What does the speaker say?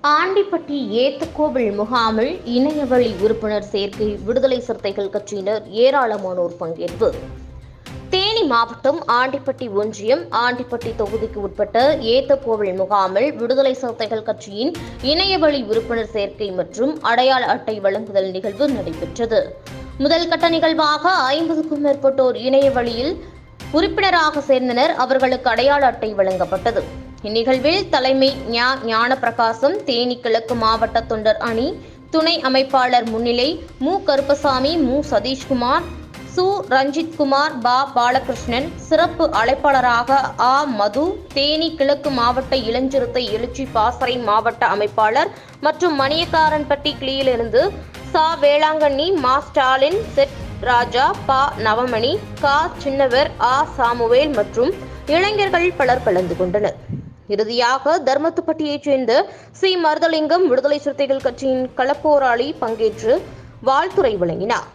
ஆண்டிப்பட்டி ஏத்தக்கோவில் முகாமில் இணையவழி உறுப்பினர் சேர்க்கை. விடுதலை சிறுத்தைகள் கட்சியினர் ஏராளமானோர் பங்கேற்பு. தேனி மாவட்டம் ஆண்டிப்பட்டி ஒன்றியம் ஆண்டிப்பட்டி தொகுதிக்கு உட்பட்ட ஏத்தக்கோவில் முகாமில் விடுதலை சிறுத்தைகள் கட்சியின் இணையவழி உறுப்பினர் சேர்க்கை மற்றும் அடையாள அட்டை வழங்குதல் நிகழ்வு நடைபெற்றது. முதல் கட்ட நிகழ்வாக 50க்கும் மேற்பட்டோர் இணையவழியில் உறுப்பினராக சேர்ந்தனர். அவர்களுக்கு அடையாள அட்டை வழங்கப்பட்டது. இந்நிகழ்வில் தலைமை ஞானப்பிரகாசம், தேனி கிழக்கு மாவட்ட தொண்டர் அணி துணை அமைப்பாளர் முன்னிலை மு. கருப்பசாமி, மு. சதீஷ்குமார், சு. ரஞ்சித்குமார், பா. பாலகிருஷ்ணன், சிறப்பு அழைப்பாளராக ஆ. மது, தேனி கிழக்கு மாவட்ட இளஞ்சிறுத்தை எழுச்சி பாசறை மாவட்ட அமைப்பாளர் மற்றும் மணியக்காரன்பட்டி கிளியிலிருந்து சா. வேளாங்கண்ணி, மா. ஸ்டாலின், செட் ராஜா, பா. நவமணி, கா. சின்னவர், ஆ. சாமுவேல் மற்றும் இளைஞர்கள் பலர் கலந்து கொண்டனர். இறுதியாக தர்மத்துப்பட்டியைச் சேர்ந்த சி. மருதலிங்கம் விடுதலை சிறுத்தைகள் கட்சியின் களப்போராளி பங்கேற்று வாழ்த்துரை வழங்கினார்.